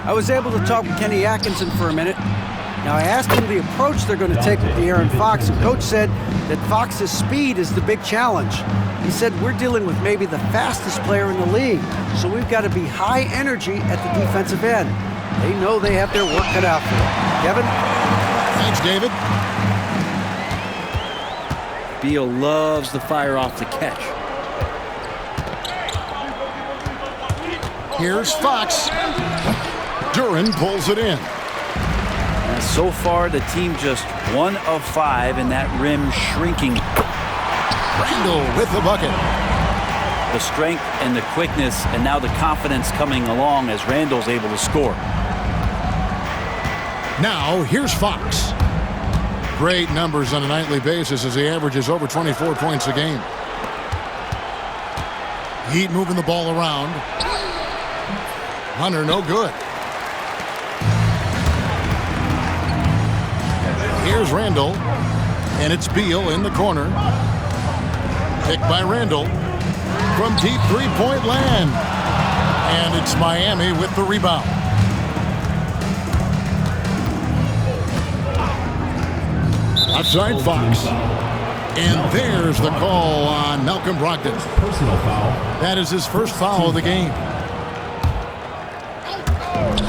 I was able to talk with Kenny Atkinson for a minute. Now, I asked him the approach they're going to take with De'Aaron Fox, and Coach said that Fox's speed is the big challenge. He said, we're dealing with maybe the fastest player in the league, so we've got to be high energy at the defensive end. They know they have their work cut out for them. Kevin? Thanks, David. Beal loves the fire off the catch. Here's Fox. Duren pulls it in. And so far, the team just 1 of 5 in that rim shrinking. Randall with the bucket. The strength and the quickness, and now the confidence coming along as Randall's able to score. Now, here's Fox. Great numbers on a nightly basis as he averages over 24 points a game. Heat moving the ball around. Hunter, no good. Here's Randall, and it's Beal in the corner. Picked by Randall from deep three-point land. And it's Miami with the rebound. Outside Fox. And there's the call on Malcolm Brogdon. Personal foul. That is his first foul of the game.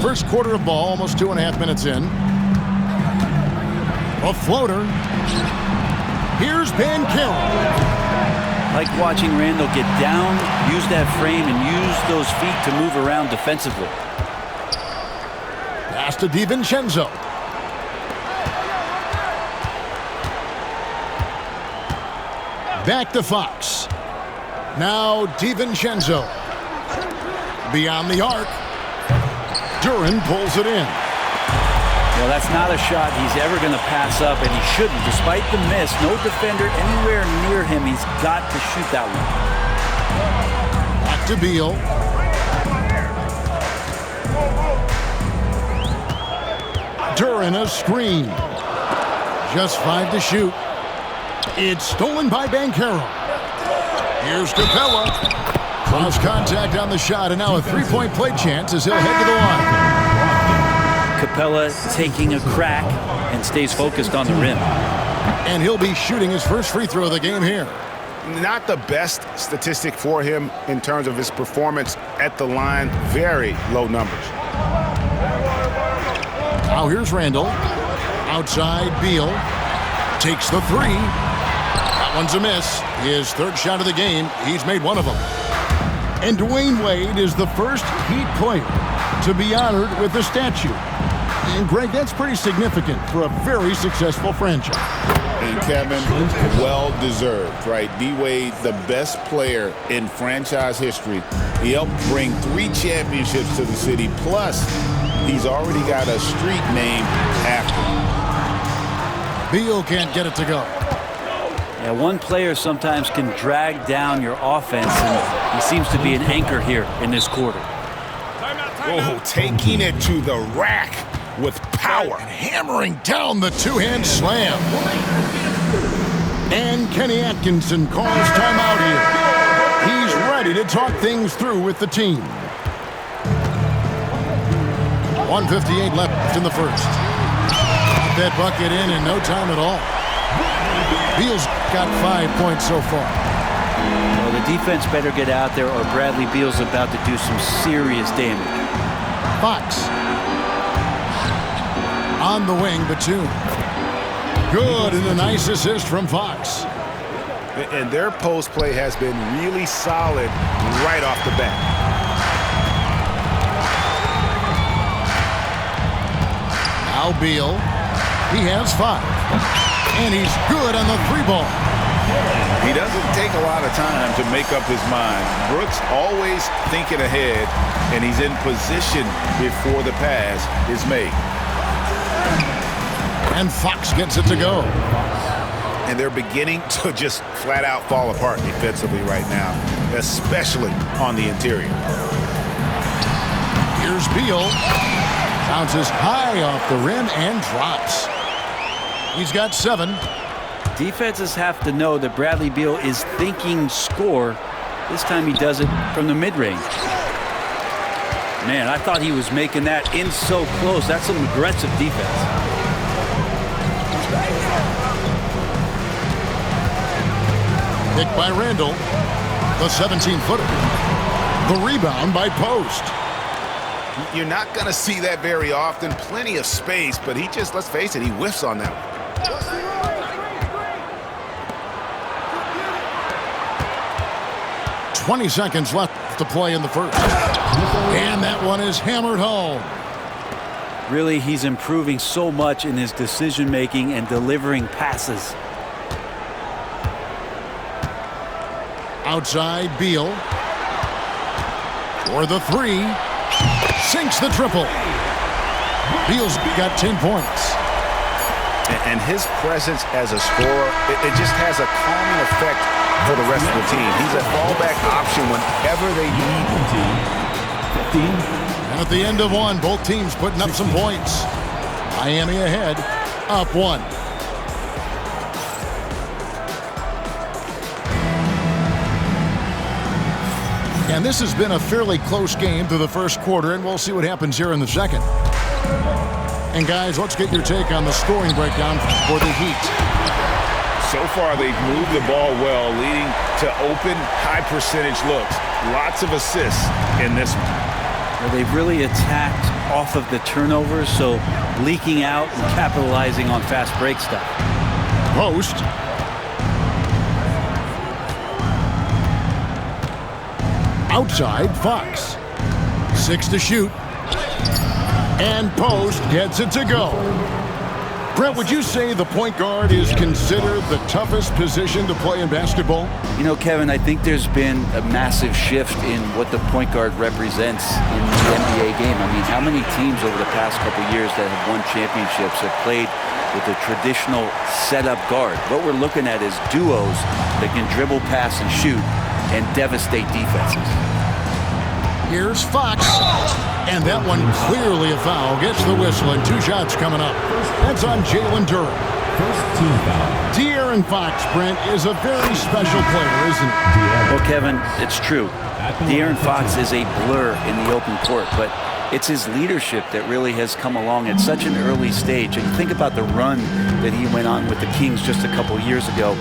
First quarter of ball, almost 2.5 minutes in. A floater. Here's Banchero. Like watching Randall get down, use that frame, and use those feet to move around defensively. Pass to DiVincenzo. Back to Fox. Now DiVincenzo. Beyond the arc. Duren pulls it in. Well, that's not a shot he's ever going to pass up, and he shouldn't. Despite the miss, no defender anywhere near him. He's got to shoot that one. Back to Beal. Duren a screen. Just 5 to shoot. It's stolen by Banchero. Here's Capella. Close contact on the shot, and now a three-point play chance as he'll head to the line. Capella taking a crack and stays focused on the rim. And he'll be shooting his first free throw of the game here. Not the best statistic for him in terms of his performance at the line. Very low numbers. Now here's Randall. Outside Beal. Takes the three. That one's a miss. His third shot of the game. He's made one of them. And Dwayne Wade is the first Heat player to be honored with a statue. And Greg, that's pretty significant for a very successful franchise. And Kevin, well deserved, right? D-Wade, the best player in franchise history. He helped bring 3 championships to the city. Plus, he's already got a street named after him. Beal can't get it to go. Yeah, one player sometimes can drag down your offense, and he seems to be an anchor here in this quarter. Oh, taking it to the rack with power. And hammering down the two-hand slam. And Kenny Atkinson calls timeout here. He's ready to talk things through with the team. 1:58 left in the first. Got that bucket in no time at all. Beal's got 5 points so far. Well, the defense better get out there, or Bradley Beal's about to do some serious damage. Fox. On the wing, Batum. Good, and a nice assist from Fox. And their post play has been really solid right off the bat. Now Beal. He has 5. And he's good on the 3-ball. He doesn't take a lot of time to make up his mind. Brooks always thinking ahead, and he's in position before the pass is made. And Fox gets it to go. And they're beginning to just flat out fall apart defensively right now, especially on the interior. Here's Beal. Bounces high off the rim and drops. He's got 7. Defenses have to know that Bradley Beal is thinking score. This time he does it from the mid-range. Man, I thought he was making that in so close. That's some aggressive defense. Picked by Randall, the 17-footer. The rebound by Post. You're not going to see that very often. Plenty of space, but he just, let's face it, he whiffs on that one. 20 seconds left to play in the first. And that one is hammered home. Really, he's improving so much in his decision-making and delivering passes. Outside, Beal. For the three. Sinks the triple. Beal's got 10 points. And his presence as a scorer, it just has a calming effect for the rest of the team. He's a fallback option whenever they need him. And at the end of one, both teams putting up some points. Miami ahead, up one. And this has been a fairly close game through the first quarter, and we'll see what happens here in the second. And guys, let's get your take on the scoring breakdown for the Heat. So far, they've moved the ball well, leading to open, high-percentage looks. Lots of assists in this one. Well, they've really attacked off of the turnovers, so leaking out and capitalizing on fast break stuff. Post. Outside, Fox. 6 to shoot. And Post gets it to go. Brent, would you say the point guard is considered the toughest position to play in basketball? You know, Kevin, I think there's been a massive shift in what the point guard represents in the NBA game. I mean, how many teams over the past couple years that have won championships have played with a traditional setup guard? What we're looking at is duos that can dribble, pass, and shoot and devastate defenses. Here's Fox. And that one clearly a foul. Gets the whistle and 2 shots coming up. That's on Jalen Duren. First team foul. De'Aaron Fox, Brent, is a very special player, isn't he? Well, Kevin, it's true. De'Aaron Fox is a blur in the open court, but it's his leadership that really has come along at such an early stage. And think about the run that he went on with the Kings just a couple years ago.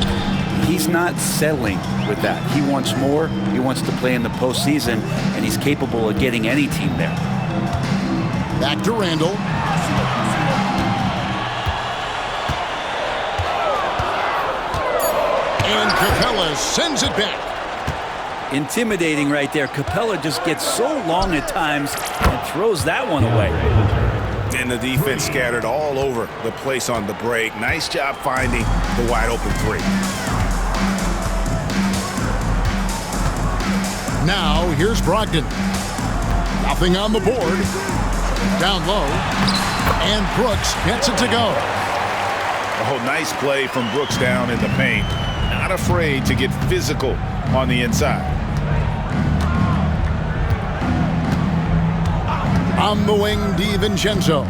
He's not settling with that. He wants more. He wants to play in the postseason, and he's capable of getting any team there. Back to Randall. And Capella sends it back. Intimidating right there. Capella just gets so long at times and throws that one away. And the defense scattered all over the place on the break. Nice job finding the wide open three. Now here's Brogdon. Nothing on the board. Down low. And Brooks gets it to go. Oh, nice play from Brooks down in the paint. Not afraid to get physical on the inside. On the wing, DiVincenzo.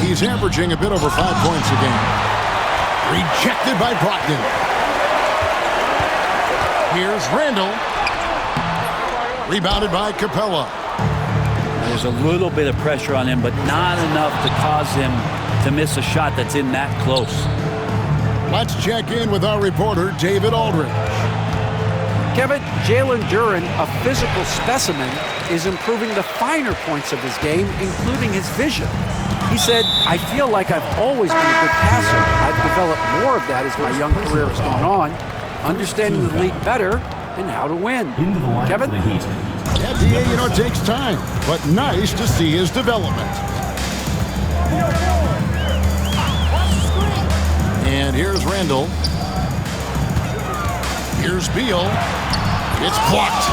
He's averaging a bit over 5 points a game. Rejected by Brogdon. Here's Randall. Rebounded by Capella. There's a little bit of pressure on him, but not enough to cause him to miss a shot that's in that close. Let's check in with our reporter, David Aldridge. Kevin, Jalen Duren, a physical specimen, is improving the finer points of his game, including his vision. He said, "I feel like I've always been a good passer. I've developed more of that as my young career has gone on, understanding the league better and how to win." Kevin? Yeah, DA, you know, it takes time, but nice to see his development. And here's Randall. Here's Beal. It's blocked.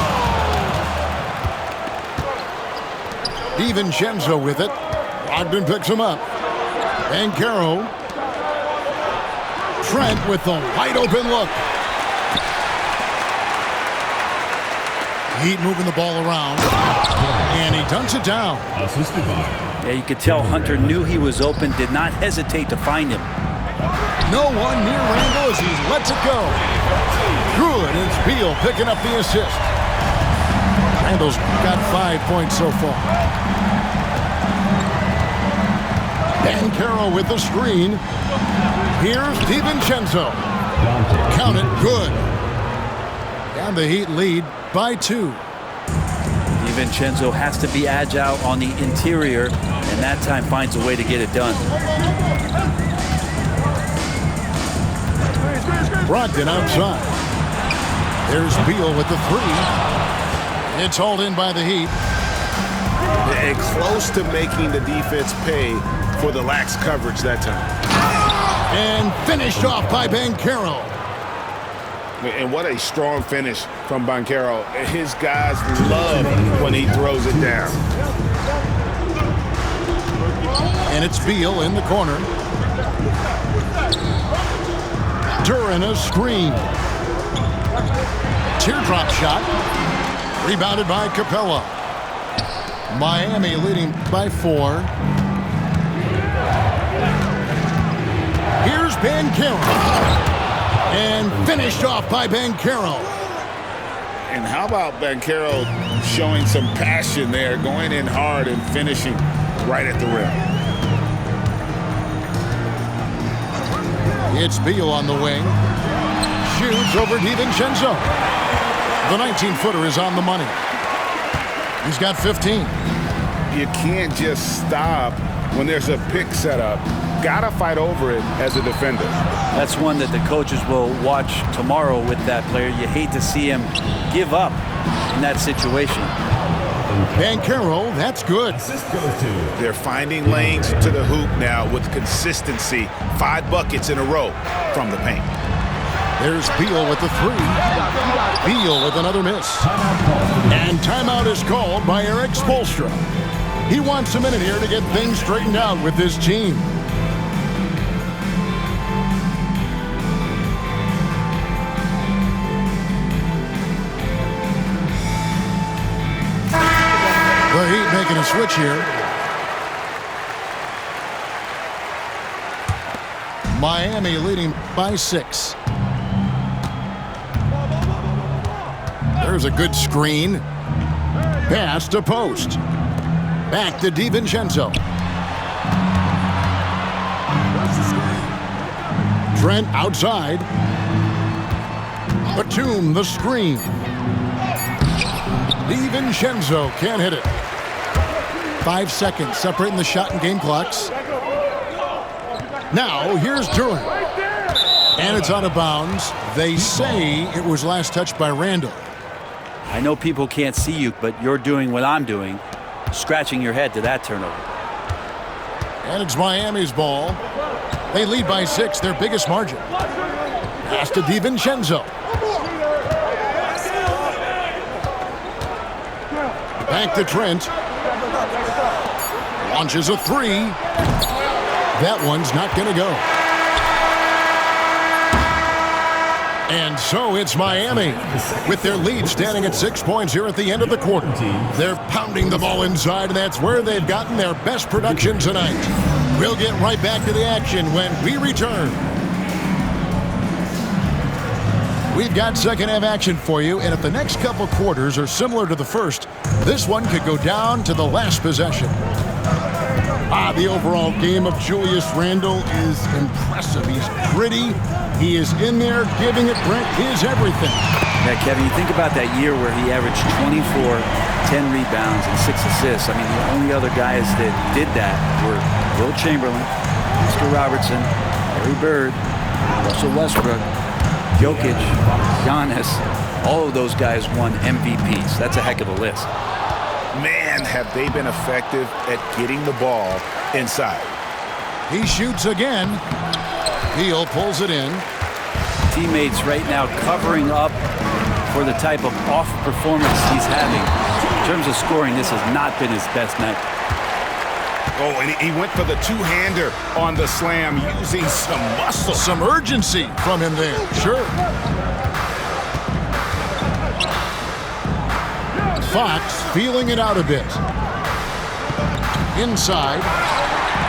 DiVincenzo with it. Brogdon picks him up. And Caro. Trent with the wide open look. Heat moving the ball around. And he dunks it down. Yeah, you could tell Hunter knew he was open, did not hesitate to find him. No one near Randall as he lets it go. Good, it's Beal picking up the assist. Randall's got 5 points so far. And Carroll with the screen. Here's DiVincenzo. Count it, good. And the Heat lead by 2. DiVincenzo has to be agile on the interior, and that time finds a way to get it done. Brogdon outside. There's Beal with the 3. It's hauled in by the Heat. And close to making the defense pay for the lax coverage that time. And finished off by Banchero. And what a strong finish from Banchero. His guys love when he throws it down. And it's Beal in the corner. Duran a screen. Teardrop shot. Rebounded by Capella. Miami leading by 4. Here's Banchero. And finished off by Banchero. And how about Banchero showing some passion there, going in hard and finishing right at the rim. It's Beal on the wing. Shoots over DiVincenzo. The 19-footer is on the money. He's got 15. You can't just stop when there's a pick set up. Gotta fight over it as a defender. That's one that the coaches will watch tomorrow with that player. You hate to see him give up in that situation. Banchero, that's good. They're finding lanes to the hoop now with consistency. 5 buckets in a row from the paint. There's Beal with the 3. Beal with another miss. And timeout is called by Eric Spoelstra. He wants a minute here to get things straightened out with his team. The Heat making a switch here. Miami leading by 6. There's a good screen. Pass to post. Back to DiVincenzo. Trent outside. Batum the screen. DiVincenzo can't hit it. 5 seconds separating the shot and game clocks. Now here's Duran. And it's out of bounds. They say it was last touched by Randall. I know people can't see you, but you're doing what I'm doing, scratching your head to that turnover. And it's Miami's ball. They lead by 6, their biggest margin. Pass to DiVincenzo. Back to Trent. Launches a 3. That one's not going to go. And so it's Miami with their lead standing at 6 points here at the end of the quarter. They're pounding the ball inside, and that's where they've gotten their best production tonight. We'll get right back to the action when we return. We've got second half action for you, and if the next couple quarters are similar to the first, this one could go down to the last possession. The overall game of Julius Randle is impressive. He's gritty. He is in there giving it his everything. Yeah, Kevin, you think about that year where he averaged 24, 10 rebounds, and 6 assists. I mean, the only other guys that did that were Will Chamberlain, Mr. Robertson, Larry Bird, Russell Westbrook, Jokic, Giannis. All of those guys won MVPs. That's a heck of a list. Man, have they been effective at getting the ball inside. He shoots again. Beal pulls it in. Teammates right now covering up for the type of off performance he's having. In terms of scoring, this has not been his best night. Oh, and he went for the two-hander on the slam using some muscle. Some urgency from him there, sure. Fox feeling it out a bit. Inside,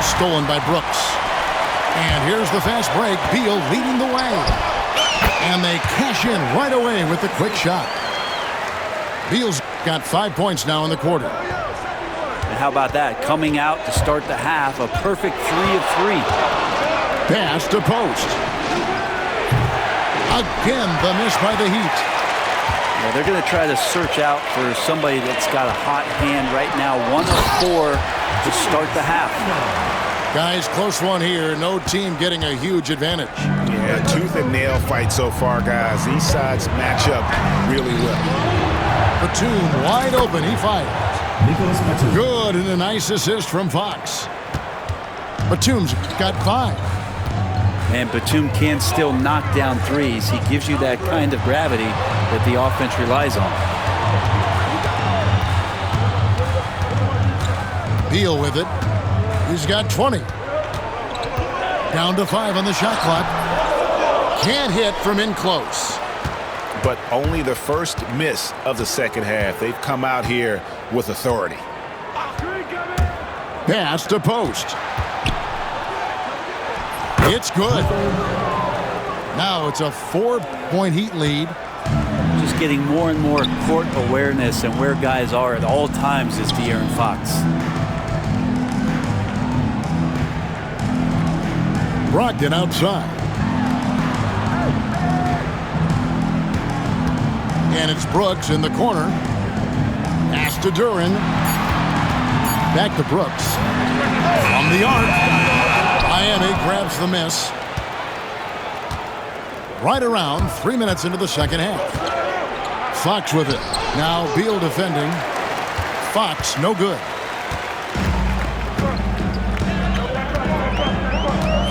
stolen by Brooks. And here's the fast break. Beal leading the way. And they cash in right away with the quick shot. Beal's got 5 points now in the quarter. And how about that? Coming out to start the half, a perfect 3 of 3. Pass to post. Again, the miss by the Heat. Yeah, they're going to try to search out for somebody that's got a hot hand right now. 1 of 4 to start the half. Guys, close one here. No team getting a huge advantage. Yeah, tooth and nail fight so far, guys. These sides match up really well. Batum wide open. He fires. Nicholas Batum. Good, and a nice assist from Fox. Batum's got 5. And Batum can still knock down threes. He gives you that kind of gravity that the offense relies on. Beal with it. He's got 20. Down to 5 on the shot clock. Can't hit from in close. But only the first miss of the second half. They've come out here with authority. Pass to post. It's good. Now it's a 4-point Heat lead. Just getting more and more court awareness and where guys are at all times is De'Aaron Fox. Brogdon outside. And it's Brooks in the corner. Pass to Duran. Back to Brooks. From the arc. Miami grabs the miss. Right around 3 minutes into the second half. Fox with it. Now Beal defending. Fox no good.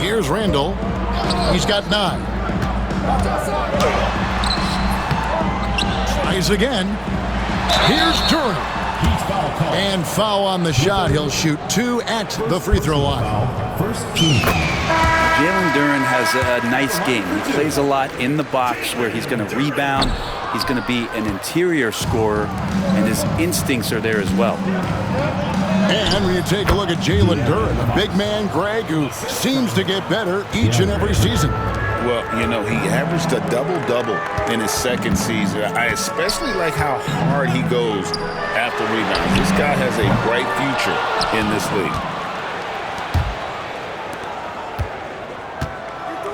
Here's Randall. He's got 9. Tries again. Here's Duran. And foul on the shot. He'll shoot 2 at the free throw line. First team. Jalen Duran has a nice game. He plays a lot in the box where he's going to rebound. He's going to be an interior scorer, and his instincts are there as well. And when you take a look at Jalen Duran, a big man, Greg, who seems to get better each and every season. Well, you know, he averaged a double-double in his second season. I especially like how hard he goes after rebounds. This guy has a bright future in this league.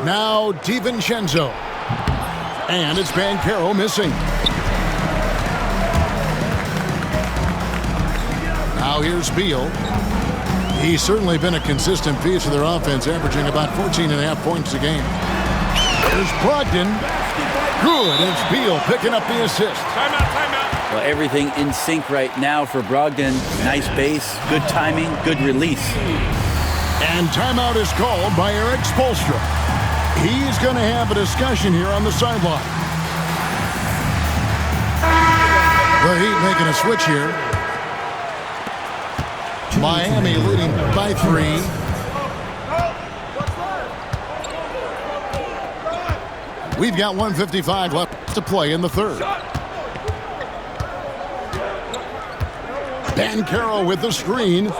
Now DiVincenzo. And it's Banchero missing. Now here's Beal. He's certainly been a consistent piece of their offense, averaging about 14.5 points a game. There's Brogdon. Good. It's Beal picking up the assist. Timeout. Well, everything in sync right now for Brogdon. Nice base, good timing, good release. And timeout is called by Eric Spoelstra. He's going to have a discussion here on the sideline. The Heat making a switch here. Miami leading by 3. We've got 1:55 left to play in the third. Banchero with the screen.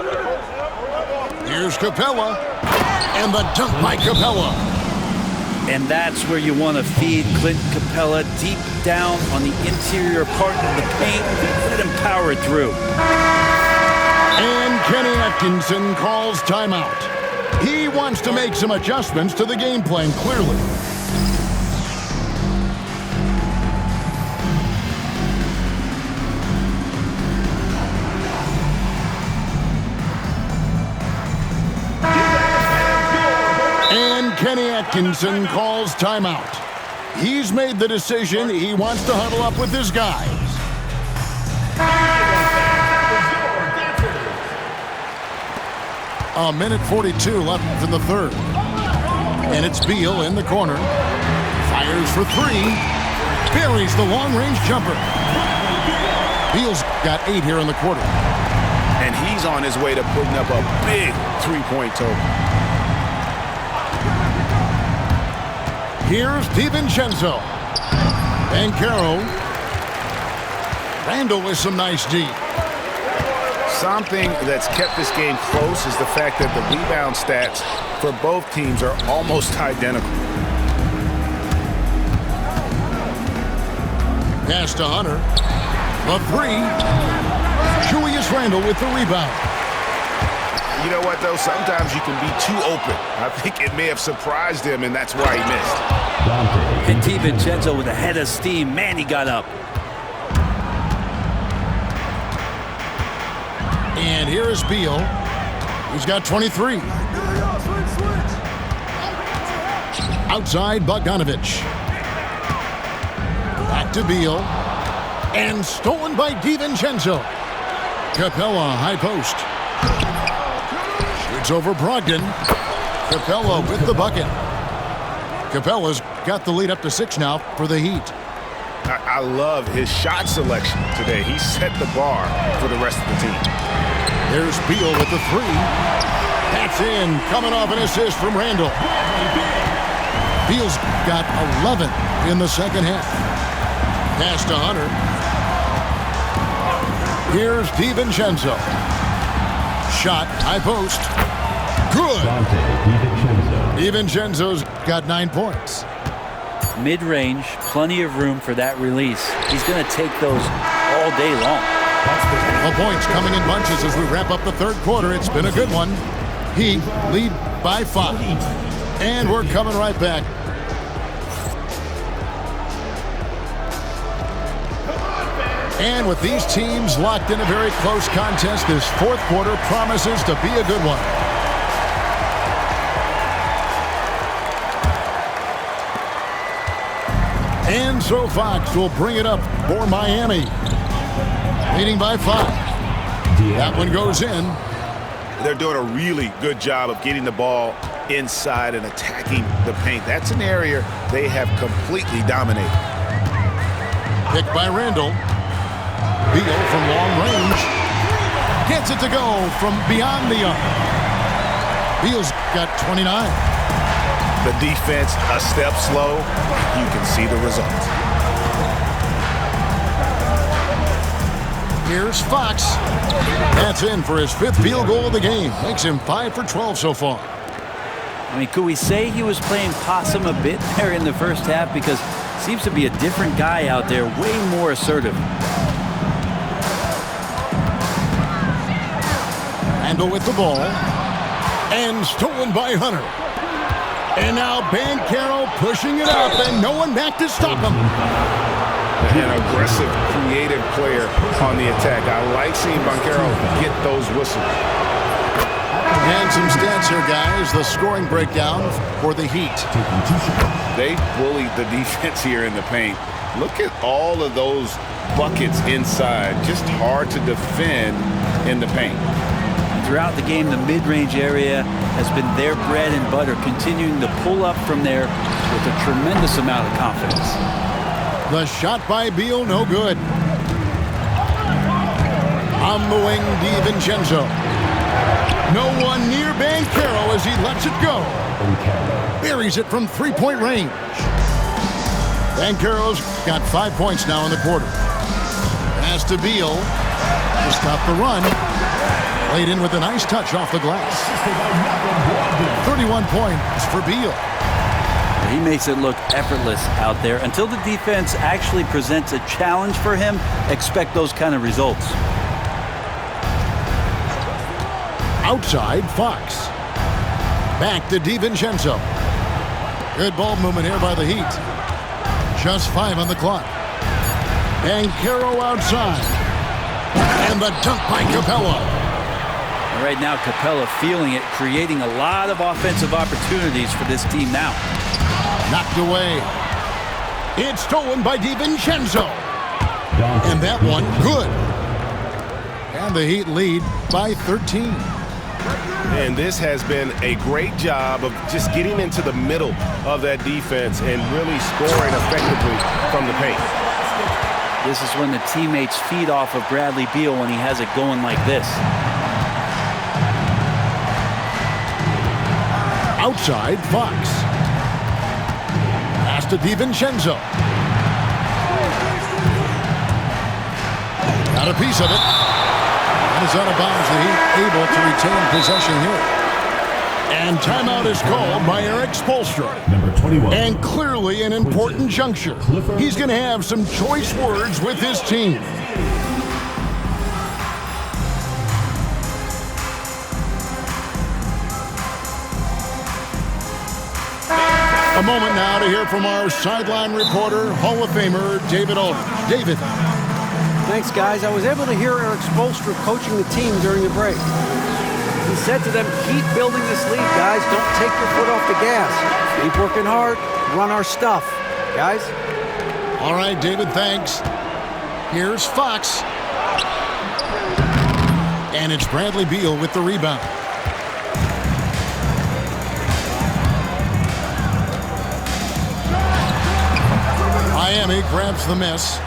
Here's Capella. And the dunk by Capella. And that's where you want to feed Clint Capella deep down on the interior part of the paint. Let him power it through. And Kenny Atkinson calls timeout. He wants to make some adjustments to the game plan, clearly. And Kenny Atkinson calls timeout. He's made the decision. He wants to huddle up with his guys. A minute 42 left in the third. And it's Beal in the corner. Fires for 3. Buries the long-range jumper. Beal's got 8 here in the quarter. And he's on his way to putting up a big three-point total. Here's DiVincenzo. Banchero. Randall with some nice D. Something that's kept this game close is the fact that the rebound stats for both teams are almost identical. Pass to Hunter. The three. Julius Randle with the rebound. You know what, though? Sometimes you can be too open. I think it may have surprised him, and that's why he missed. And DiVincenzo with a head of steam. Man, he got up. And here is Beal. He's got 23. Outside, Bogdanovich. Back to Beal. And stolen by DiVincenzo. Capella, high post. Shoots over Brogdon. Capella with the bucket. Capella's got the lead up to 6 now for the Heat. I love his shot selection today. He set the bar for the rest of the team. There's Beal with the three. That's in. Coming off an assist from Randle. Beal's got 11 in the second half. Pass to Hunter. Here's DiVincenzo. Shot, high post. Good. DiVincenzo's got 9 points. Mid-range, plenty of room for that release. He's going to take those all day long. The points coming in bunches as we wrap up the third quarter. It's been a good one. Heat lead by 5. And we're coming right back. And with these teams locked in a very close contest, this fourth quarter promises to be a good one. And so Fox will bring it up for Miami. Leading by 5. That one goes in. They're doing a really good job of getting the ball inside and attacking the paint. That's an area they have completely dominated. Picked by Randle. Beal from long range. Gets it to go from beyond the arc. Beal's got 29. The defense a step slow. You can see the result. Here's Fox. That's in for his 5th field goal of the game. Makes him 5 for 12 so far. I mean, could we say he was playing possum a bit there in the first half? Because seems to be a different guy out there, way more assertive. Randle with the ball. And stolen by Hunter. And now Banchero pushing it up, and no one back to stop him. An aggressive, creative player on the attack. I like seeing Banchero get those whistles. And some stats here, guys. The scoring breakdown for the Heat. They bullied the defense here in the paint. Look at all of those buckets inside. Just hard to defend in the paint. Throughout the game, the mid-range area has been their bread and butter, continuing to pull up from there with a tremendous amount of confidence. The shot by Beal, no good. On the wing, DiVincenzo. No one near Banchero as he lets it go. Buries it from 3-point range. Banchero's got 5 points now in the quarter. Pass to Beal to stop the run. Laid in with a nice touch off the glass. 31 points for Beal. He makes it look effortless out there. Until the defense actually presents a challenge for him, expect those kind of results. Outside, Fox. Back to DiVincenzo. Good ball movement here by the Heat. Just 5 on the clock. Banchero outside. And the dunk by Capella. Right now, Capella feeling it, creating a lot of offensive opportunities for this team now. Knocked away. It's stolen by DiVincenzo. And that one, good. And the Heat lead by 13. And this has been a great job of just getting into the middle of that defense and really scoring effectively from the paint. This is when the teammates feed off of Bradley Beal when he has it going like this. Outside, Fox. Pass to DiVincenzo. Got a piece of it. And it's out of bounds. The Heat able to retain possession here. And timeout is called by Eric Spoelstra. Number 21. And clearly an important juncture. He's going to have some choice words with his team. A moment now to hear from our sideline reporter, Hall of Famer David Alden. David. Thanks, guys. I was able to hear Eric Spoelstra coaching the team during the break. He said to them, keep building this lead, guys. Don't take your foot off the gas. Keep working hard. Run our stuff, guys. All right, David, thanks. Here's Fox. And it's Bradley Beal with the rebound. Miami grabs the miss.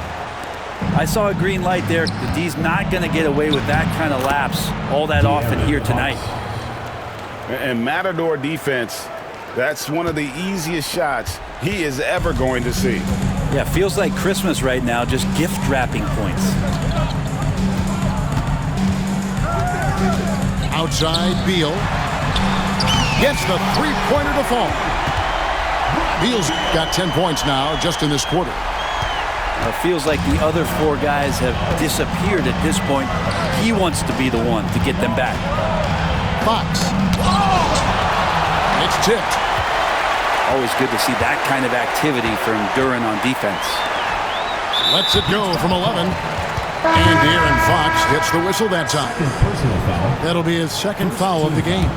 I saw a green light there. The D's not going to get away with that kind of lapse all that often here tonight. And Matador defense, that's one of the easiest shots he is ever going to see. Yeah, feels like Christmas right now, just gift wrapping points. Outside, Beal gets the three-pointer to fall. Beal's got 10 points now just in this quarter. It feels like the other four guys have disappeared at this point. He wants to be the one to get them back. Fox. It's tipped. Always good to see that kind of activity from Duren on defense. Lets it go from 11. And De'Aaron Fox gets the whistle that time. Personal foul. That'll be his second foul of the game.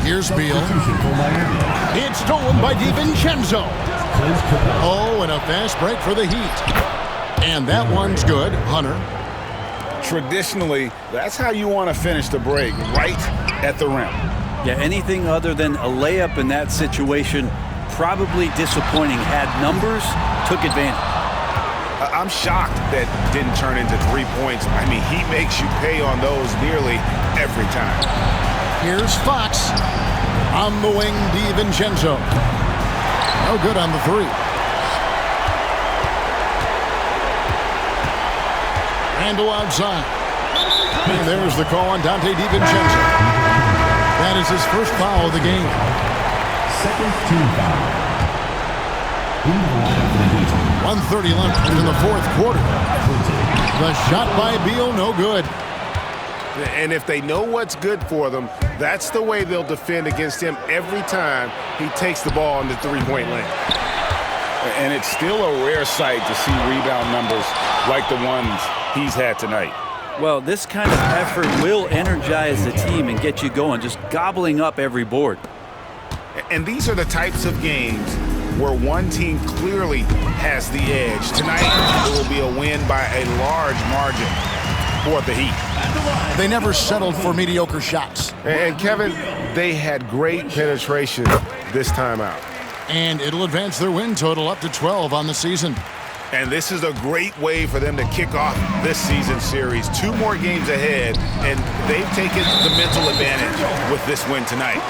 Here's Beal. It's stolen by DiVincenzo. Oh, and a fast break for the Heat. And that one's good. Hunter. Traditionally, that's how you want to finish the break, right at the rim. Yeah, anything other than a layup in that situation, probably disappointing. Had numbers, took advantage. I'm shocked that didn't turn into 3 points. I mean, he makes you pay on those nearly every time. Here's Fox. On the wing, DiVincenzo. No good on the three. Randall outside. And there's the call on Dante DiVincenzo. That is his first foul of the game. Second team foul. In the line for the Heat. 1:30 left in the fourth quarter. The shot by Beal, no good. And if they know what's good for them, that's the way they'll defend against him every time he takes the ball in the three-point lane. And it's still a rare sight to see rebound numbers like the ones he's had tonight. Well, this kind of effort will energize the team and get you going, just gobbling up every board. And these are the types of games where one team clearly has the edge. Tonight, it will be a win by a large margin for the Heat. They never settled for mediocre shots. And Kevin, they had great penetration this time out. And it'll advance their win total up to 12 on the season. And this is a great way for them to kick off this season series. 2 more games ahead, and they've taken the mental advantage with this win tonight.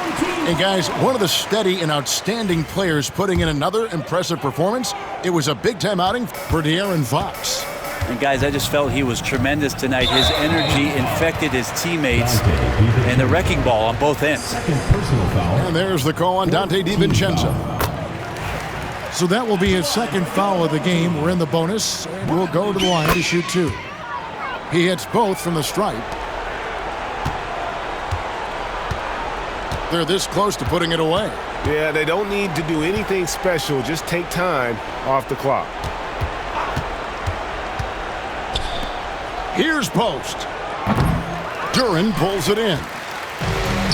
And guys, one of the steady and outstanding players putting in another impressive performance, it was a big-time outing for De'Aaron Fox. And guys, I just felt he was tremendous tonight. His energy infected his teammates and the wrecking ball on both ends. Second personal foul. And there's the call on Dante DiVincenzo. So that will be his second foul of the game. We're in the bonus, and we'll go to the line to shoot 2. He hits both from the stripe. They're this close to putting it away. Yeah, they don't need to do anything special. Just take time off the clock. Here's post. Duren pulls it in.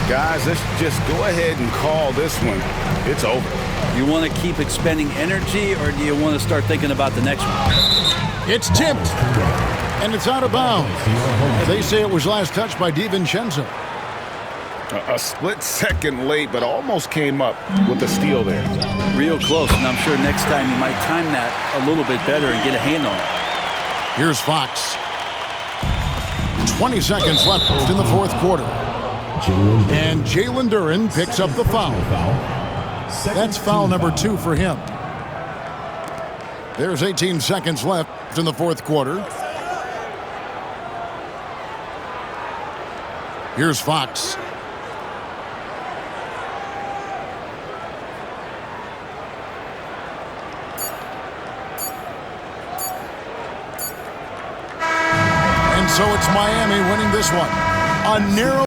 Guys, let's just go ahead and call this one. It's over. You want to keep expending energy, or do you want to start thinking about the next one? It's tipped, and it's out of bounds. They say it was last touched by DiVincenzo. A split second late, but almost came up with the steal there. Real close, and I'm sure next time you might time that a little bit better and get a hand on it. Here's Fox. 20 seconds left in the fourth quarter. And Jalen Duren picks up the foul. That's foul number 2 for him. There's 18 seconds left in the fourth quarter. Here's Fox. So it's Miami winning this one. A narrow